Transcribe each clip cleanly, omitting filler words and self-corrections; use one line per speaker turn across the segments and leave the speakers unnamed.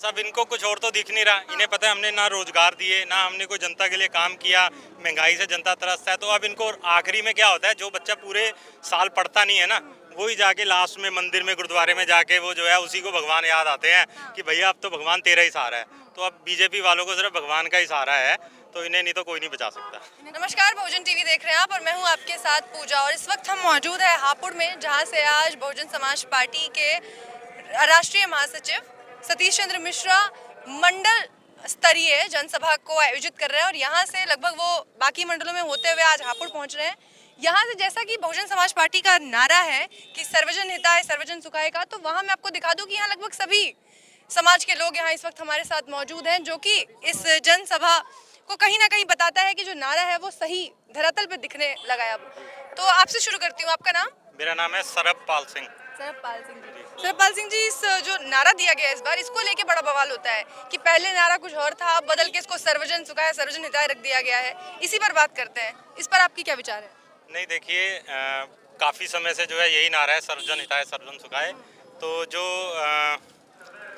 अब इनको कुछ और तो दिख नहीं रहा। इन्हें पता है हमने ना रोजगार दिए, ना हमने कोई जनता के लिए काम किया, महंगाई से जनता त्रस्त है। तो अब इनको आखिरी में क्या होता है, जो बच्चा पूरे साल पढ़ता नहीं है ना, वही जाके लास्ट में मंदिर में गुरुद्वारे में जाके वो जो है उसी को भगवान याद आते हैं कि भैया अब तो भगवान तेरा ही सहारा है। तो अब बीजेपी वालों को सिर्फ भगवान का ही सहारा है, तो इन्हें नहीं तो कोई नहीं बचा सकता।
नमस्कार, बहुजन टीवी देख रहे हैं आप और मैं हूं आपके साथ पूजा। और इस वक्त हम मौजूद है हापुड़ में, जहां से आज बहुजन समाज पार्टी के राष्ट्रीय महासचिव सतीश चंद्र मिश्रा मंडल स्तरीय जनसभा को आयोजित कर रहे हैं। और यहाँ से लगभग वो बाकी मंडलों में होते हुए आज हापुड़ पहुँच रहे हैं। यहाँ से जैसा कि बहुजन समाज पार्टी का नारा है कि सर्वजन हिताय सर्वजन सुखाय का, तो वहाँ मैं आपको दिखा दूं कि यहाँ लगभग सभी समाज के लोग यहाँ इस वक्त हमारे साथ मौजूद हैं, जो कि इस जनसभा को कहीं ना कहीं बताता है कि जो नारा है वो सही धरातल पे दिखने लगा है अब। तो आपसे शुरू करती हूँ, आपका नाम?
मेरा नाम है सरबपाल सिंह।
सरबपाल सिंह जी। सरबपाल सिंह जी, इस जो नारा दिया गया इस बार, इसको लेके बड़ा बवाल होता है कि पहले नारा कुछ और था, अब बदल के इसको सर्वजन सुखाय सर्वजन हिताय रख दिया गया है। इसी पर बात करते हैं, इस पर आपकी क्या विचार है?
नहीं देखिए, काफ़ी समय से जो है यही नारा है, सर्वजन हिताय सर्वजन सुखाय। तो जो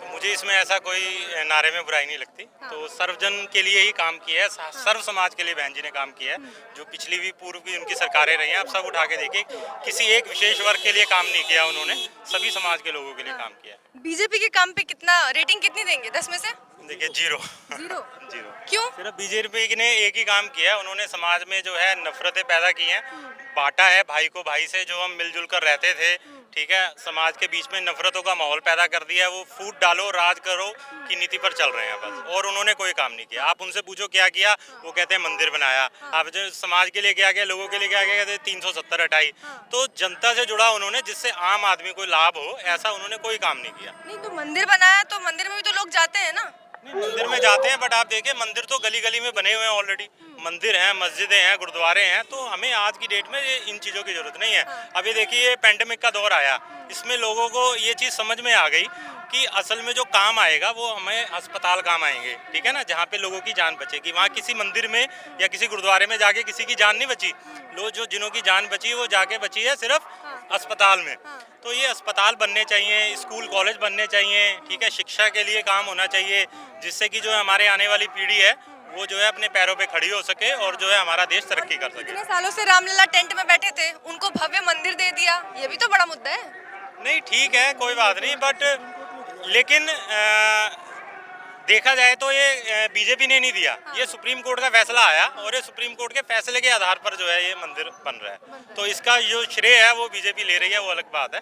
तो मुझे इसमें ऐसा कोई नारे में बुराई नहीं लगती। तो सर्वजन के लिए ही काम किया है, सर्व समाज के लिए बहन जी ने काम किया है। जो पिछली भी पूर्व की उनकी सरकारें रही हैं, आप सब उठा के देखिए, किसी एक विशेष वर्ग के लिए काम नहीं किया उन्होंने, सभी समाज के लोगों के लिए काम किया है।
बीजेपी के काम पे कितना रेटिंग कितनी देंगे 10 में से?
देखिए, जीरो।
जीरो?
जीरो।
क्यों?
सिर्फ बीजेपी ने एक ही काम किया है, उन्होंने समाज में जो है नफरतें पैदा की हैं, बांटा है भाई को भाई से। जो हम मिलजुल कर रहते थे, ठीक है, समाज के बीच में नफरतों का माहौल पैदा कर दिया है। वो फूट डालो राज करो की नीति पर चल रहे हैं बस, और उन्होंने कोई काम नहीं किया। आप उनसे पूछो क्या किया, वो कहते हैं मंदिर बनाया। आप जो समाज के लिए क्या किया, लोगों के लिए क्या किया, कहते हैं 370 हटाई। तो जनता से जुड़ा उन्होंने, जिससे आम आदमी को लाभ हो, ऐसा उन्होंने कोई काम नहीं किया।
नहीं तो मंदिर बनाया, तो मंदिर में भी तो लोग जाते हैं ना?
नहीं, मंदिर में जाते हैं, बट आप देखिए मंदिर तो गली गली में बने हुए हैं ऑलरेडी। मंदिर हैं, मस्जिदें हैं, गुरुद्वारे हैं। तो हमें आज की डेट में इन चीज़ों की जरूरत नहीं है। अभी देखिए, पेंडेमिक का दौर आया, इसमें लोगों को ये चीज़ समझ में आ गई कि असल में जो काम आएगा वो हमें अस्पताल काम आएंगे, ठीक है ना, जहाँ पे लोगों की जान बचेगी। वहाँ किसी मंदिर में या किसी गुरुद्वारे में जाके किसी की जान नहीं बची। लोग जो जिन्हों की जान बची वो जाके बची है सिर्फ अस्पताल में। तो ये अस्पताल बनने चाहिए, स्कूल कॉलेज बनने चाहिए, ठीक है, शिक्षा के लिए काम होना चाहिए, जिससे कि जो हमारे आने वाली पीढ़ी है वो जो है अपने पैरों पे खड़ी हो सके और जो है हमारा देश तरक्की कर सके।
इतने सालों से रामलला टेंट में बैठे थे, उनको भव्य मंदिर दे दिया, ये भी तो बड़ा मुद्दा है।
नहीं ठीक है, कोई बात नहीं, बट लेकिन देखा जाए तो ये बीजेपी ने नहीं दिया। ये सुप्रीम कोर्ट का फैसला आया और ये सुप्रीम कोर्ट के फैसले के आधार पर जो है ये मंदिर बन रहा है। तो इसका जो श्रेय है वो बीजेपी ले रही है, वो अलग बात है।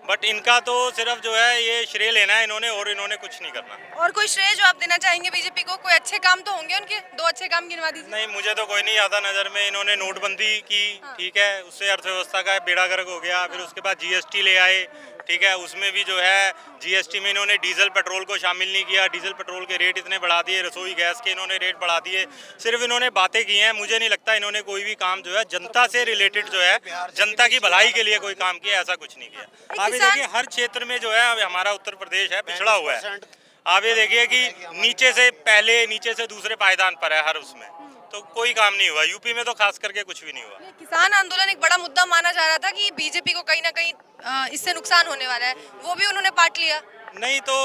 बट इनका तो सिर्फ जो है ये श्रेय लेना है इन्होंने, और इन्होंने कुछ नहीं करना।
और कोई श्रेय जो आप देना चाहेंगे बीजेपी को? कोई अच्छे काम तो होंगे उनके, 2 अच्छे काम गिनवा दीजिए।
नहीं, मुझे तो कोई नहीं आता नजर में। इन्होंने नोटबंदी की, ठीक है, उससे अर्थव्यवस्था का बेड़ा गर्क हो गया। फिर उसके बाद जीएसटी ले आए, ठीक है, उसमें भी जो है जीएसटी में इन्होंने डीजल पेट्रोल को शामिल नहीं किया। डीजल पेट्रोल के रेट इतने बढ़ा दिए, रसोई गैस के इन्होंने रेट बढ़ा दिए। सिर्फ इन्होंने बातें की हैं, मुझे नहीं लगता इन्होंने कोई भी काम जो है जनता से रिलेटेड जो है, जनता की भलाई के लिए कोई काम किया, ऐसा कुछ नहीं किया। आप ये देखिए, हर क्षेत्र में जो है हमारा उत्तर प्रदेश है पिछड़ा हुआ है। आप ये देखिए कि नीचे से पहले, नीचे से दूसरे पायदान पर है हर उसमें, तो कोई काम नहीं हुआ। यूपी में तो खास करके कुछ भी नहीं हुआ।
किसान आंदोलन एक बड़ा मुद्दा माना जा रहा था कि बीजेपी को कहीं ना कहीं इससे नुकसान होने वाला है, वो भी उन्होंने पाट लिया।
नहीं तो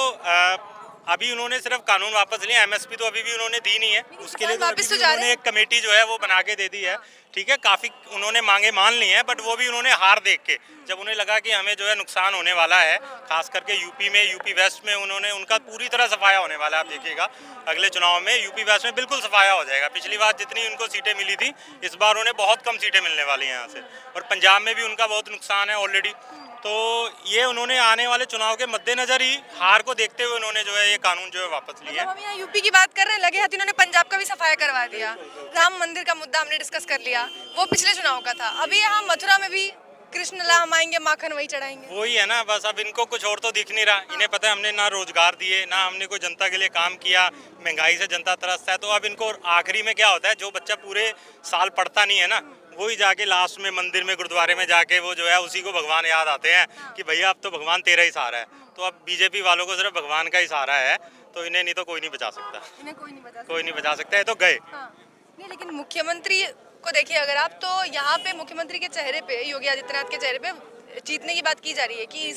अभी उन्होंने सिर्फ कानून वापस लिया, एमएसपी तो अभी भी उन्होंने दी नहीं है। उसके लिए तो उन्होंने एक कमेटी जो है वो बना के दे दी है, ठीक है। काफ़ी उन्होंने मांगे मान ली हैं, बट वो भी उन्होंने हार देख के, जब उन्हें लगा कि हमें जो है नुकसान होने वाला है, खास करके यूपी में, यूपी वेस्ट में उन्होंने, उनका पूरी तरह सफाया होने वाला है। आप देखिएगा अगले चुनाव में यूपी वेस्ट में बिल्कुल सफाया हो जाएगा। पिछली बार जितनी उनको सीटें मिली थी, इस बार उन्हें बहुत कम सीटें मिलने वाली हैं यहाँ से। और पंजाब में भी उनका बहुत नुकसान है ऑलरेडी। तो ये उन्होंने आने वाले चुनाव के मद्देनजर ही, हार को देखते हुए उन्होंने जो है ये कानून जो है वापस लिया।
हम यहाँ यूपी की बात कर रहे हैं, लगे हाथ इन्होंने पंजाब का भी सफाया करवा दिया। राम मंदिर का मुद्दा हमने डिस्कस कर लिया, वो पिछले चुनाव का था। अभी यहाँ मथुरा में भी कृष्ण ला हम आएंगे, माखन वही चढ़ाएंगे।
वही है ना, बस अब इनको कुछ और तो दिख नहीं रहा। इन्हें पता है हमने ना रोजगार दिए, ना हमने कोई जनता के लिए काम किया, महंगाई से जनता त्रस्त है। तो अब इनको आखिरी में क्या होता है, जो बच्चा पूरे साल पढ़ता नहीं है ना, वही जाके लास्ट में मंदिर में गुरुद्वारे में जाके वो जो है उसी को भगवान याद आते हैं कि भैया अब तो भगवान तेरा ही सहारा है। तो अब बीजेपी वालों को सिर्फ भगवान का ही सहारा है, तो इन्हें नहीं तो कोई नहीं बचा सकता।
इन्हें कोई
नहीं बचा सकता है, तो गए।
नहीं, लेकिन मुख्यमंत्री को देखिए अगर आप, तो यहाँ पे मुख्यमंत्री के चेहरे पे, योगी आदित्यनाथ के चेहरे पे जीतने की बात की जा रही है कि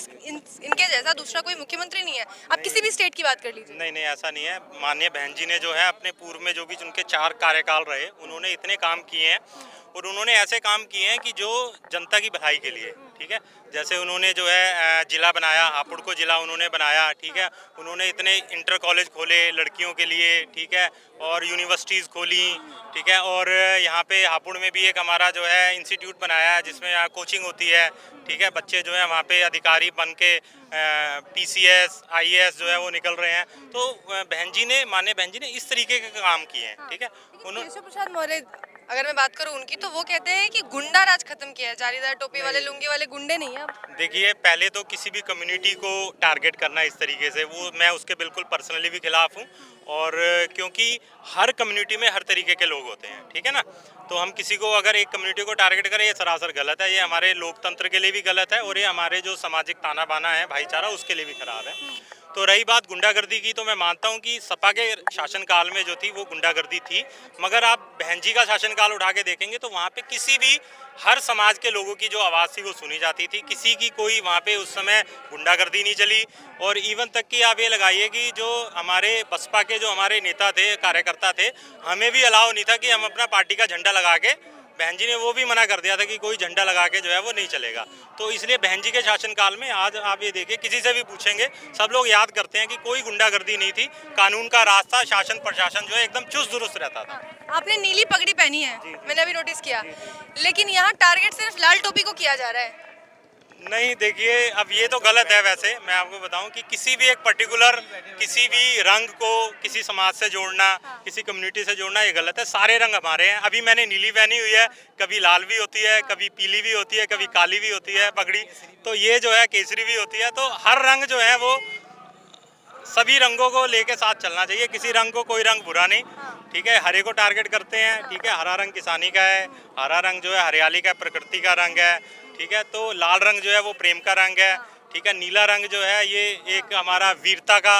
इनके जैसा दूसरा कोई मुख्यमंत्री नहीं है। आप किसी भी स्टेट की बात कर लीजिए।
नहीं नहीं, ऐसा नहीं है। माननीय बहन जी ने जो है अपने पूर्व में जो भी उनके 4 कार्यकाल रहे, उन्होंने इतने काम किए हैं और उन्होंने ऐसे काम किए हैं कि जो जनता की भलाई के लिए, ठीक है। जैसे उन्होंने जो है जिला बनाया, हापुड़ को जिला उन्होंने बनाया, ठीक है। उन्होंने इतने इंटर कॉलेज खोले लड़कियों के लिए, ठीक है, और यूनिवर्सिटीज़ खोली, ठीक है। और यहाँ पे हापुड़ में भी एक हमारा जो है इंस्टीट्यूट बनाया है जिसमें कोचिंग होती है, ठीक है। बच्चे जो है वहाँ पे अधिकारी बन के PCS IAS जो है वो निकल रहे हैं। तो बहन जी ने, माननीय बहन जी ने इस तरीके के काम किए हैं, ठीक है।
केशव प्रसाद मौर्य, अगर मैं बात करूं उनकी, तो वो कहते हैं कि गुंडा राज खत्म किया है, जालीदार टोपी वाले लुंगी वाले गुंडे नहीं है अब।
देखिए, पहले तो किसी भी कम्युनिटी को टारगेट करना इस तरीके से, वो मैं उसके बिल्कुल पर्सनली भी खिलाफ हूँ। और क्योंकि हर कम्युनिटी में हर तरीके के लोग होते हैं, ठीक है ना। तो हम किसी को अगर एक कम्युनिटी को टारगेट करें, ये सरासर गलत है। ये हमारे लोकतंत्र के लिए भी गलत है और ये हमारे जो सामाजिक ताना बाना है, भाईचारा, उसके लिए भी खराब है। तो रही बात गुंडागर्दी की, तो मैं मानता हूं कि सपा के शासनकाल में जो थी वो गुंडागर्दी थी, मगर आप बहन जी का शासनकाल उठा के देखेंगे तो वहाँ पे किसी भी, हर समाज के लोगों की जो आवाज़ थी वो सुनी जाती थी। किसी की कोई वहाँ पे उस समय गुंडागर्दी नहीं चली। और इवन तक कि आप ये लगाइए कि जो हमारे बसपा के जो हमारे नेता थे, कार्यकर्ता थे, हमें भी अलाउ नहीं था कि हम अपना पार्टी का झंडा लगा के, बहन जी ने वो भी मना कर दिया था कि कोई झंडा लगा के जो है वो नहीं चलेगा। तो इसलिए बहन जी के शासनकाल में, आज आप ये देखिए, किसी से भी पूछेंगे सब लोग याद करते हैं कि कोई गुंडागर्दी नहीं थी। कानून का राज था, शासन प्रशासन जो है एकदम चुस्त दुरुस्त रहता था।
आपने नीली पगड़ी पहनी है, मैंने अभी नोटिस किया, लेकिन यहाँ टारगेट सिर्फ लाल टोपी को किया जा रहा है।
नहीं देखिए, अब ये तो गलत है। वैसे मैं आपको बताऊं कि किसी भी एक पर्टिकुलर, किसी भी रंग को किसी समाज से जोड़ना, किसी कम्युनिटी से जोड़ना, ये गलत है। सारे रंग हमारे हैं। अभी मैंने नीली पहनी हुई है, कभी लाल भी होती है, कभी पीली भी होती है, कभी काली भी होती है पगड़ी, तो ये जो है केसरी भी होती है। तो हर रंग जो है वो, सभी रंगों को लेके साथ चलना चाहिए। किसी रंग को कोई रंग बुरा नहीं, ठीक है। हरे को टारगेट करते हैं, ठीक है। हरा रंग किसानी का है, हरा रंग जो है हरियाली का, प्रकृति का रंग है, ठीक है। तो लाल रंग जो है वो प्रेम का रंग है, ठीक है। नीला रंग जो है ये एक हमारा वीरता का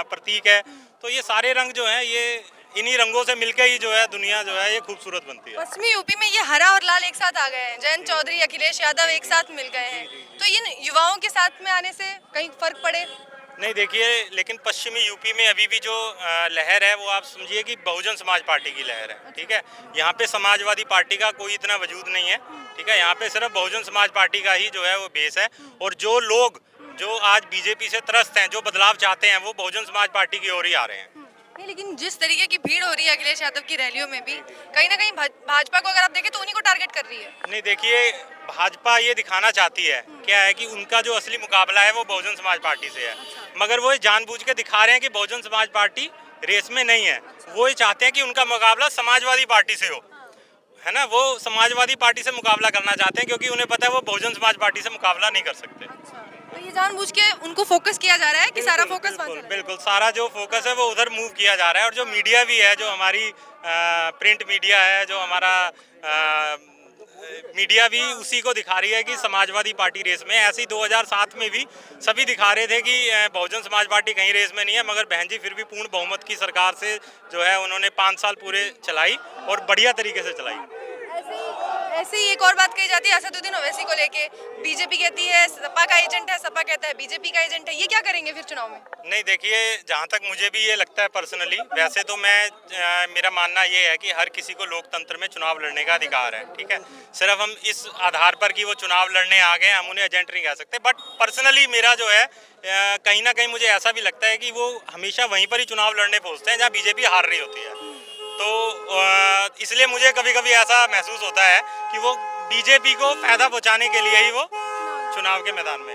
प्रतीक है। तो ये सारे रंग जो है, ये इन्हीं रंगों से मिलके ही जो है दुनिया जो है ये खूबसूरत बनती है।
पश्चिमी यूपी में ये हरा और लाल एक साथ आ गए हैं, जयंत चौधरी, अखिलेश यादव एक साथ मिल गए हैं। तो इन युवाओं के साथ में आने से कहीं फर्क पड़े?
नहीं देखिए, लेकिन पश्चिमी यूपी में अभी भी जो लहर है वो आप समझिए कि बहुजन समाज पार्टी की लहर है, ठीक है। यहाँ पे समाजवादी पार्टी का कोई इतना वजूद नहीं है, ठीक है। यहाँ पे सिर्फ बहुजन समाज पार्टी का ही जो है वो बेस है। और जो लोग जो आज बीजेपी से त्रस्त हैं, जो बदलाव चाहते हैं, वो बहुजन समाज पार्टी की ओर ही आ रहे हैं।
नहीं, लेकिन जिस तरीके की भीड़ हो रही है अखिलेश यादव की रैलियों में भी, कहीं ना कहीं भाजपा को अगर आप देखें तो उन्हीं को टारगेट कर रही है।
नहीं देखिए, भाजपा ये दिखाना चाहती है क्या है कि उनका जो असली मुकाबला है वो बहुजन समाज पार्टी से है, मगर वो जानबूझ के दिखा रहे हैं कि बहुजन समाज पार्टी रेस में नहीं है। वो ये चाहते हैं कि उनका मुकाबला समाजवादी पार्टी से हो, है ना। वो समाजवादी पार्टी से मुकाबला करना चाहते हैं क्योंकि उन्हें पता है वो बहुजन समाज पार्टी से मुकाबला नहीं कर सकते।
तो ये जानबूझ के उनको फोकस किया जा रहा है कि सारा फोकस
बिल्कुल सारा जो फोकस है वो उधर मूव किया जा रहा है। और जो मीडिया भी है, जो हमारी प्रिंट मीडिया है, जो हमारा मीडिया भी उसी को दिखा रही है कि समाजवादी पार्टी रेस में। ऐसे ही 2007 में भी सभी दिखा रहे थे कि बहुजन समाज पार्टी कहीं रेस में नहीं है, मगर बहन जी फिर भी पूर्ण बहुमत की सरकार से जो है उन्होंने 5 साल पूरे चलाई और बढ़िया तरीके से चलाई।
ऐसे ही एक और बात कही जाती है असदुद्दीन ओवैसी को लेके, बीजेपी कहती है सपा का एजेंट है, सपा कहता है बीजेपी का एजेंट है। ये क्या करेंगे फिर चुनाव में?
नहीं देखिए, जहाँ तक मुझे भी ये लगता है पर्सनली, वैसे तो मेरा मानना ये है कि हर किसी को लोकतंत्र में चुनाव लड़ने का अधिकार है, ठीक है। सिर्फ हम इस आधार पर कि वो चुनाव लड़ने आ गए हम उन्हें एजेंट नहीं कह सकते। बट पर्सनली मेरा जो है कहीं ना कहीं मुझे ऐसा भी लगता है कि वो हमेशा वहीं पर ही चुनाव लड़ने पहुँचते हैं जहाँ बीजेपी हार रही होती है। तो इसलिए मुझे कभी कभी ऐसा महसूस होता है कि वो बीजेपी को फायदा पहुंचाने के लिए ही वो चुनाव के मैदान में